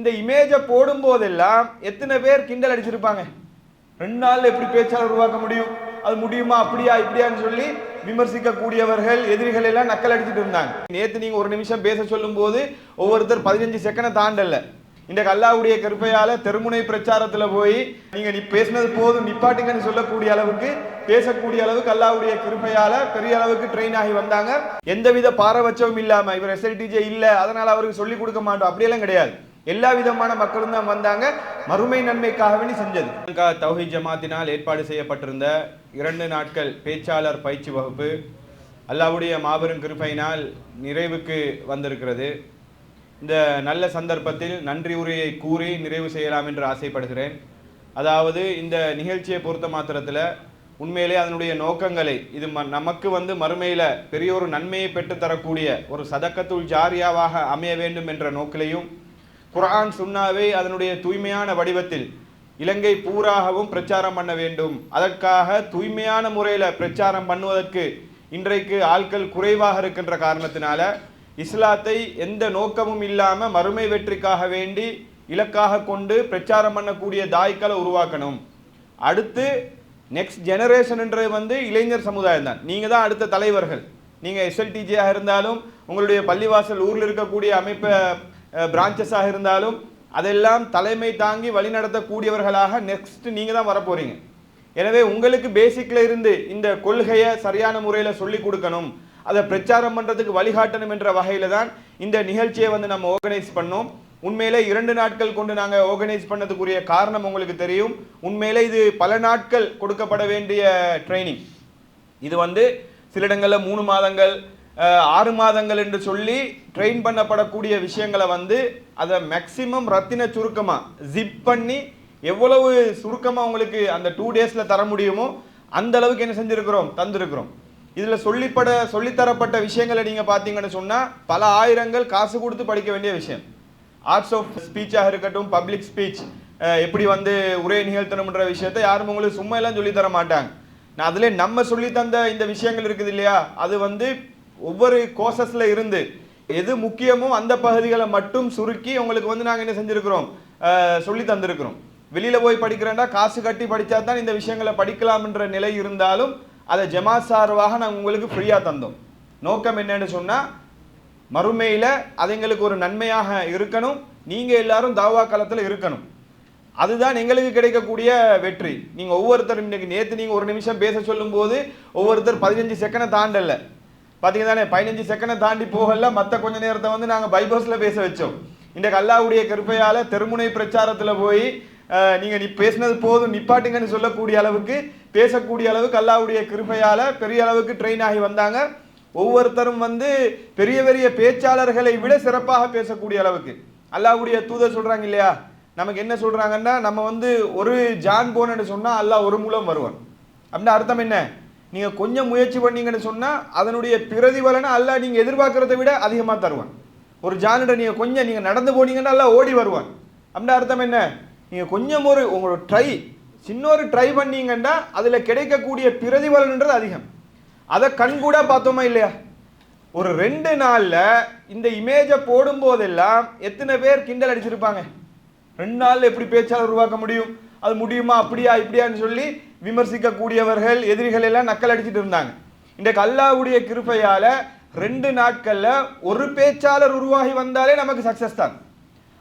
இந்த இமேஜை போடும் போதெல்லாம் எத்தனை பேர் கிண்டல் அடிச்சிருப்பாங்க. 2 நாள்ல எப்படி பேச்சாளர் உருவாக்க முடியும், அது முடியுமா, அப்படியா இப்படியான்னு சொல்லி விமர்சிக்க கூடியவர்கள் எதிரிகள் எல்லாம் நக்கல் அடிச்சுட்டு இருந்தாங்க. நேத்து நீங்க ஒரு நிமிஷம் பேச சொல்லும் போது ஒவ்வொருத்தர் 15 செகண்ட் தாண்டல. இந்த அல்லாஹ்வுடைய கிருபையால தெருமுனை பிரச்சாரத்துல போய் நீங்க பேசினது போதும் நிப்பாட்டுங்கன்னு சொல்லக்கூடிய அளவுக்கு பேசக்கூடிய அளவுக்கு அல்லாஹ்வுடைய கிருபையால பெரிய அளவுக்கு ட்ரெயின் ஆகி வந்தாங்க. எந்தவித பாரபட்சமும் இல்லாம இவர் எஸ்எல்டிஜே இல்ல அதனால அவருக்கு சொல்லி கொடுக்க மாட்டோம் அப்படியெல்லாம் கிடையாது. எல்லா விதமான மக்களும் தான் வந்தாங்க. மறுமை நன்மைக்காக வேண்டி செஞ்சது. தௌஹீத் ஜமாத்தினால் ஏற்பாடு செய்யப்பட்டிருந்த 2 நாட்கள் பேச்சாளர் பயிற்சி வகுப்பு அல்லாஹ்வுடைய மாபெரும் கிருபையினால் நிறைவுக்கு வந்திருக்கிறது. இந்த நல்ல சந்தர்ப்பத்தில் நன்றி உரையை கூறி நிறைவு செய்யலாம் என்று ஆசைப்படுகிறேன். அதாவது இந்த நிகழ்ச்சியை பொறுத்த மாத்திரத்தில் உண்மையிலே அதனுடைய நோக்கங்களை இது நமக்கு மறுமையில் பெரிய ஒரு நன்மையை பெற்று தரக்கூடிய ஒரு சதக்கத்துல் ஜாரியாவாக அமைய வேண்டும் என்ற நோக்கிலையும் குர்ஆன் சுன்னாவை அதனுடைய தூய்மையான வடிவத்தில் இலங்கை பூராகவும் பிரச்சாரம் பண்ண வேண்டும். அதற்காக தூய்மையான முறையில் பிரச்சாரம் பண்ணுவதற்கு இன்றைக்கு ஆட்கள் குறைவாக இருக்கின்ற காரணத்தினால இஸ்லாத்தை எந்த நோக்கமும் இல்லாமல் மறுமை வெற்றிக்காக வேண்டி இலக்காக கொண்டு பிரச்சாரம் பண்ணக்கூடிய தாய்க்களை உருவாக்கணும். அடுத்து நெக்ஸ்ட் ஜெனரேஷன்ன்றது இளைஞர் சமுதாயம் தான். நீங்கள் தான் அடுத்த தலைவர்கள். நீங்கள் எஸ்எல்டிஜியாக இருந்தாலும் உங்களுடைய பள்ளிவாசல் ஊரில் இருக்கக்கூடிய அமைப்பை பிரான்ச்சஸாக இருந்தாலும் அதெல்லாம் தலைமை தாங்கி வழிநடத்தக்கூடியவர்களாக நெக்ஸ்ட் நீங்கள் தான் வரப்போறீங்க. எனவே உங்களுக்கு பேசிக்கில் இருந்து இந்த கொள்கையை சரியான முறையில் சொல்லி கொடுக்கணும், அதை பிரச்சாரம் பண்ணுறதுக்கு வழிகாட்டணும் என்ற வகையில் தான் இந்த நிகழ்ச்சியை நம்ம ஆர்கனைஸ் பண்ணோம். உண்மையிலே 2 நாட்கள் கொண்டு நாங்கள் ஆர்கனைஸ் பண்ணதுக்குரிய காரணம் உங்களுக்கு தெரியும். உண்மையிலே இது பல நாட்கள் கொடுக்கப்பட வேண்டிய ட்ரைனிங். இது சில இடங்களில் 3 மாதங்கள் 6 மாதங்கள் என்று சொல்லி ட்ரெயின் பண்ணப்படக்கூடிய விஷயங்களை அதை மேக்சிமம் ரத்தின சுருக்கமாக ஜிப் பண்ணி எவ்வளவு சுருக்கமாக உங்களுக்கு அந்த 2 டேஸில் தர முடியுமோ அந்த அளவுக்கு என்ன செஞ்சுருக்கிறோம், தந்திருக்கிறோம். இதில் சொல்லித்தரப்பட்ட விஷயங்களை நீங்கள் பார்த்தீங்கன்னு சொன்னால் பல ஆயிரங்கள் காசு கொடுத்து படிக்க வேண்டிய விஷயம். ஆர்ட்ஸ் ஆஃப் ஸ்பீச்சாக இருக்கட்டும், பப்ளிக் ஸ்பீச் எப்படி உரை நிகழ்த்தணுன்ற விஷயத்தை யாரும் உங்களுக்கு சும்மா எல்லாம் சொல்லித்தர மாட்டாங்க. நான் அதில் நம்ம சொல்லி தந்த இந்த விஷயங்கள் இருக்குது இல்லையா, அது ஒவ்வொரு கோர்சஸில் இருந்து எது முக்கியமோ அந்த பகுதிகளை மட்டும் சுருக்கி உங்களுக்கு நாங்கள் என்ன செஞ்சுருக்கிறோம், சொல்லி தந்திருக்கிறோம். வெளியில் போய் படிக்கிறேன்டா காசு கட்டி படித்தா தான் இந்த விஷயங்களை படிக்கலாம்ன்ற நிலை இருந்தாலும் அதை ஜமாத் சார்பாக நாங்கள் உங்களுக்கு ஃப்ரீயாக தந்தோம். நோக்கம் என்னன்னு சொன்னால் மறுமையில் அது எங்களுக்கு ஒரு நன்மையாக இருக்கணும், நீங்கள் எல்லாரும் தாவா காலத்தில் இருக்கணும். அதுதான் எங்களுக்கு கிடைக்கக்கூடிய வெற்றி. நீங்கள் ஒவ்வொருத்தரும் நேற்று நீங்கள் ஒரு நிமிஷம் பேச சொல்லும் போது ஒவ்வொருத்தர் 15 செகண்ட் தாண்டல. பார்த்தீங்க தானே, 15 செகண்ட் தாண்டி போகல. மற்ற கொஞ்ச நேரத்தை நாங்கள் பைபர்ஸில் பேச வச்சோம். இந்த அல்லாஹ்வுடைய கிருபையால் தெருமுனை பிரச்சாரத்தில் போய் நீங்கள் பேசினது போதும் நிப்பாட்டுங்கன்னு சொல்லக்கூடிய அளவுக்கு பேசக்கூடிய அளவுக்கு அல்லாஹ்வுடைய கிருபையால பெரிய அளவுக்கு ட்ரெயின் ஆகி வந்தாங்க. ஒவ்வொருத்தரும் பெரிய பெரிய பேச்சாளர்களை விட சிறப்பாக பேசக்கூடிய அளவுக்கு அல்லாஹ்வுடைய தூதர் சொல்றாங்க இல்லையா, நமக்கு என்ன சொல்றாங்கன்னா நம்ம ஒரு ஜான் போனன்னு சொன்னா அல்லாஹ் ஒரு மூலம் வருவான். அப்படின்னா அர்த்தம் என்ன, நீங்க கொஞ்சம் முயற்சி பண்ணீங்கன்னு சொன்னா அதனுடைய பிரதிபலனை அல்லாஹ் நீங்க எதிர்பார்க்கறதை விட அதிகமாக தருவான். ஒரு ஜானிட நீங்க நடந்து போனீங்கன்னா அல்லாஹ் ஓடி வருவான். அப்படின்னா அர்த்தம் என்ன, நீங்க கொஞ்சம் உங்களோட சின்ன ஒரு ட்ரை பண்ணீங்கன்னா அதுல கிடைக்கக்கூடிய பிரதிபலன்ன்றது அதிகம். அதை கண்கூட பார்த்தோமா இல்லையா. ஒரு 2 நாள்ல இந்த இமேஜை போடும் போதெல்லாம் எத்தனை பேர் கிண்டல் அடிச்சிருப்பாங்க. 2 நாள்ல எப்படி பேச்சாளர் உருவாக்க முடியும், அது முடியுமா, அப்படியா இப்படியான்னு சொல்லி விமர்சிக்க கூடியவர்கள் எதிரிகள் எல்லாம் நக்கல் அடிச்சுட்டு இருந்தாங்க. இன்றைக்கு அல்லாஹ்வுடைய கிருபையால 2 நாட்கள்ல ஒரு பேச்சாளர் உருவாகி வந்தாலே நமக்கு சக்சஸ் தான்.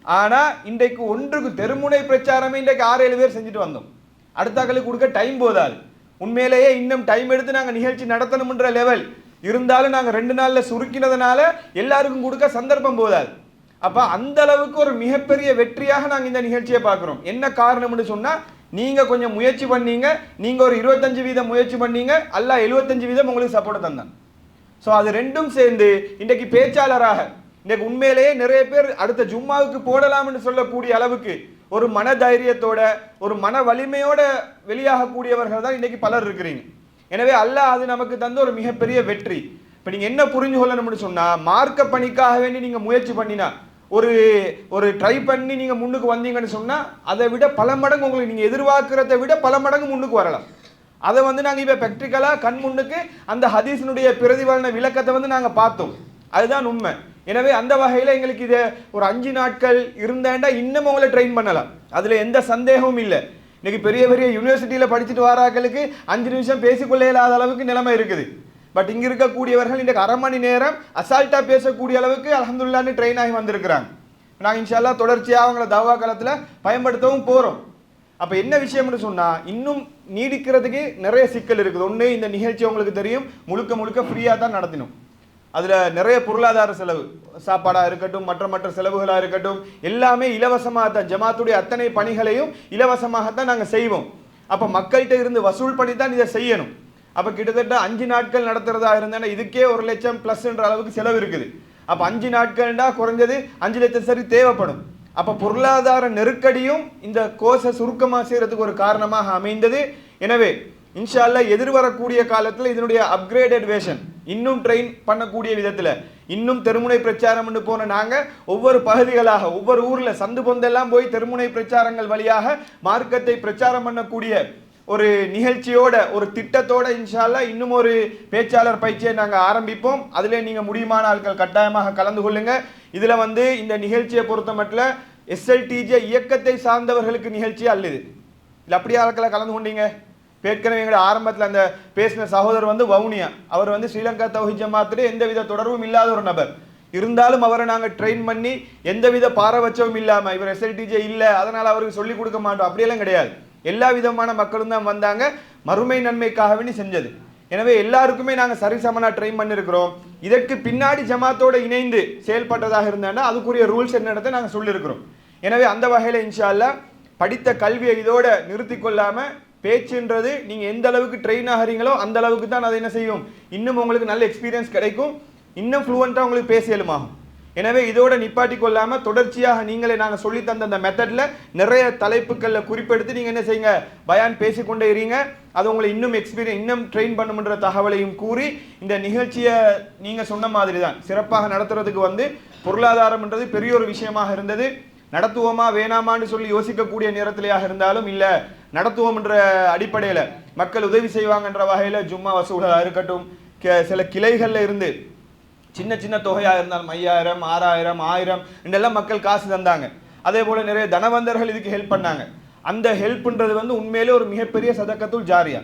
ஆனா இன்றைக்கு ஒன்றுக்கு தெருமுனை பிரச்சாரமே இன்றைக்கு 6-7 பேர் செஞ்சுட்டு வந்தோம். அடுத்தாக்களுக்கு கொடுக்க டைம் போதாது. உண்மையிலேயே இன்னும் டைம் எடுத்து நாங்கள் நிகழ்ச்சி நடத்தணும்ன்ற லெவல் இருந்தாலும் நாங்கள் 2 நாள்ல சுருக்கினதுனால எல்லாருக்கும் கொடுக்க சந்தர்ப்பம் போதாது. அப்ப அந்த அளவுக்கு ஒரு மிகப்பெரிய வெற்றியாக நாங்கள் இந்த நிகழ்ச்சியை பார்க்கிறோம். என்ன காரணம்னு சொன்னா நீங்க கொஞ்சம் முயற்சி பண்ணீங்க, நீங்க ஒரு 25% முயற்சி பண்ணீங்க, அல்லாஹ் 75% உங்களுக்கு சப்போர்ட் தந்தான். ஸோ அது ரெண்டும் சேர்ந்து இன்றைக்கு பேச்சாளராக இன்றைக்கு உண்மையிலேயே நிறைய பேர் அடுத்த ஜும்மாவுக்கு போடலாம்னு சொல்லக்கூடிய அளவுக்கு ஒரு மன தைரியத்தோட ஒரு மன வலிமையோட வெளியாகக்கூடியவர்கள் தான் இன்னைக்கு பலர் இருக்கிறீங்க. எனவே அல்லாஹ் அது நமக்கு தந்த ஒரு மிகப்பெரிய வெற்றி. இப்போ நீங்க என்ன புரிஞ்சு கொள்ளணும்னு சொன்னா, மார்க்க பணிக்காக வேண்டி நீங்க முயற்சி பண்ணினா ஒரு ட்ரை பண்ணி நீங்க முன்னுக்கு வந்தீங்கன்னு சொன்னா அதை விட பல மடங்கு உங்களுக்கு நீங்க எதிர்பார்க்கிறதை விட பல மடங்கு முன்னுக்கு வரலாம். அதை நாங்க இப்ப பிராக்டிகலா கண் முன்னுக்கு அந்த ஹதீஸினுடைய பிரதிபலன விளக்கத்தை நாங்க பார்த்தோம். அதுதான் உண்மை. எனவே அந்த வகையில் எங்களுக்கு இதை ஒரு 5 நாட்கள் இருந்தாண்டா இன்னும் உங்களை ட்ரெயின் பண்ணலாம், அதில் எந்த சந்தேகமும் இல்லை. இன்னைக்கு பெரிய பெரிய யூனிவர்சிட்டியில் படிச்சுட்டு வராக்களுக்கு 5 நிமிஷம் பேசிக்கொள்ள இல்லாத அளவுக்கு நிலைமை இருக்குது. பட் இங்கே இருக்கக்கூடியவர்கள் இன்றைக்கு அரை மணி நேரம் அசால்ட்டாக பேசக்கூடிய அளவுக்கு அல்ஹம்துலில்லாஹ்னு ட்ரெயின் ஆகி வந்திருக்கிறாங்க. நாங்கள் இன்ஷா அல்லாஹ் தொடர்ச்சியாக அவங்கள தவா காலத்தில் பயன்படுத்தவும் போகிறோம். அப்போ என்ன விஷயம்னு சொன்னால் இன்னும் நீடிக்கிறதுக்கு நிறைய சிக்கல் இருக்குது. ஒன்று, இந்த நிகழ்ச்சி உங்களுக்கு தெரியும் முழுக்க முழுக்க ஃப்ரீயாக தான் நடத்தினோம். அதில் நிறைய பொருளாதார செலவு, சாப்பாடாக இருக்கட்டும், மற்ற செலவுகளாக இருக்கட்டும், எல்லாமே இலவசமாக தான். ஜமாத்துடைய அத்தனை பணிகளையும் இலவசமாகத்தான் நாங்கள் செய்வோம். அப்போ மக்கள்கிட்ட இருந்து வசூல் பண்ணி தான் இதை செய்யணும். அப்போ கிட்டத்தட்ட 5 நாட்கள் நடத்துறதா இருந்தேன்னா இதுக்கே 1 லட்சம் +ன்ற அளவுக்கு செலவு இருக்குது. அப்போ 5 நாட்கள்டா குறைஞ்சது 5 லட்சம் சரி தேவைப்படும். அப்போ பொருளாதார நெருக்கடியும் இந்த கோர்ஸை சுருக்கமாக செய்யறதுக்கு ஒரு காரணமாக அமைந்தது. எனவே இன்ஷா அல்லாஹ் எதிர்வரக்கூடிய காலத்தில் இதனுடைய அப்கிரேடட் வேர்ஷன் இன்னும் ட்ரெயின் பண்ணக்கூடிய விதத்தில் இன்னும் தெருமுனை பிரச்சாரம் போன நாங்கள் ஒவ்வொரு பகுதிகளாக ஒவ்வொரு ஊரில் சந்து பொந்தெல்லாம் போய் தெருமுனை பிரச்சாரங்கள் வழியாக மார்க்கத்தை பிரச்சாரம் பண்ணக்கூடிய ஒரு நிகழ்ச்சியோட ஒரு திட்டத்தோட இன்ஷா அல்லாஹ் இன்னும் ஒரு பேச்சாளர் பயிற்சியை நாங்கள் ஆரம்பிப்போம். அதிலே நீங்கள் முடியுமான ஆட்கள் கட்டாயமாக கலந்து கொள்ளுங்க. இதில் இந்த நிகழ்ச்சியை பொறுத்த மட்டும் எஸ்எல்டிஜே இயக்கத்தை சார்ந்தவர்களுக்கு நிகழ்ச்சி அல்லது இல்லை அப்படியே ஆட்களை கலந்து கொண்டீங்க. ஏற்கனவே எங்களோட ஆரம்பத்தில் அந்த பேசின சகோதரர் வவுனியா, அவர் ஸ்ரீலங்கா தௌஹீத் ஜமாத்திலே எந்தவித தொடர்பும் இல்லாத ஒரு நபர். இருந்தாலும் அவரை நாங்கள் ட்ரெயின் பண்ணி எந்தவித பாரபட்சமும் இல்லாமல் இவர் எஸ்எல்டிஜே இல்லை அதனால் அவருக்கு சொல்லிக் கொடுக்க மாட்டோம் அப்படியெல்லாம் கிடையாது. எல்லா விதமான மக்களும் தான் வந்தாங்க, மறுமை நன்மைக்காக வேண்டி செஞ்சது. எனவே எல்லாருக்குமே நாங்கள் சரிசமனாக ட்ரெயின் பண்ணியிருக்கிறோம். இதற்கு பின்னாடி ஜமாத்தோடு இணைந்து செயல்பட்டதாக இருந்தாங்கன்னா அதுக்குரிய ரூல்ஸ் என்னத்தை நாங்கள் சொல்லியிருக்கிறோம். எனவே அந்த வகையில் இன்ஷா அல்லாஹ் படித்த கல்வியை இதோட நிறுத்தி கொள்ளாமல் பேச்சுன்றது நீங்கள் எந்த அளவுக்கு ட்ரெயின் ஆகிறீங்களோ அந்த அளவுக்கு தான் அதை என்ன செய்யும், இன்னும் உங்களுக்கு நல்ல எக்ஸ்பீரியன்ஸ் கிடைக்கும், இன்னும் ஃப்ளூவெண்ட்டாக உங்களுக்கு பேச இயலுமாகும். எனவே இதோட நிப்பாட்டி கொள்ளாமல் தொடர்ச்சியாக நீங்களே நாங்கள் சொல்லி தந்த அந்த மெத்தடில் நிறைய தலைப்புகளில் குறிப்பெடுத்து நீங்கள் என்ன செய்யுங்க, பயான் பேசிக்கொண்டே இருங்க. அது உங்களை இன்னும் இன்னும் ட்ரெயின் பண்ணுன்ற தகவலையும் கூறி இந்த நிகழ்ச்சியை நீங்கள் சொன்ன மாதிரி தான் சிறப்பாக நடத்துறதுக்கு பொருளாதாரம்ன்றது பெரிய ஒரு விஷயமாக இருந்தது. நடத்துவோமா வேணாமான்னு சொல்லி யோசிக்கக்கூடிய நேரத்திலேயாக இருந்தாலும் இல்லை நடத்துவோம்ன்ற அடிப்படையில் மக்கள் உதவி செய்வாங்கன்ற வகையில் ஜும்மா வசூலாக இருக்கட்டும், சில கிளைகளில் இருந்து சின்ன சின்ன தொகையாக இருந்தாலும் 5000, 6000, 1000 இதெல்லாம் மக்கள் காசு தந்தாங்க. அதே போல் நிறைய தனவந்தர்கள் இதுக்கு ஹெல்ப் பண்ணாங்க. அந்த ஹெல்ப்ன்றது உண்மையிலே ஒரு மிகப்பெரிய சதக்கத்துல் ஜாரியா.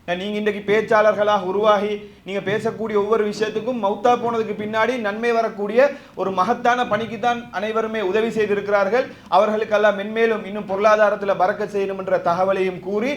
நீங்கள் இன்றைக்கு பேச்சாளர்களாக உருவாகி நீங்கள் பேசக்கூடிய ஒவ்வொரு விஷயத்துக்கும் மௌத்தா போனதுக்கு பின்னாடி நன்மை வரக்கூடிய ஒரு மகத்தான பணிக்கு தான் அனைவருமே உதவி செய்திருக்கிறார்கள். அவர்களுக்கெல்லாம் மென்மேலும் இன்னும் பொருளாதாரத்தில் பறக்க செய்யணும் என்ற தகவலையும் கூறி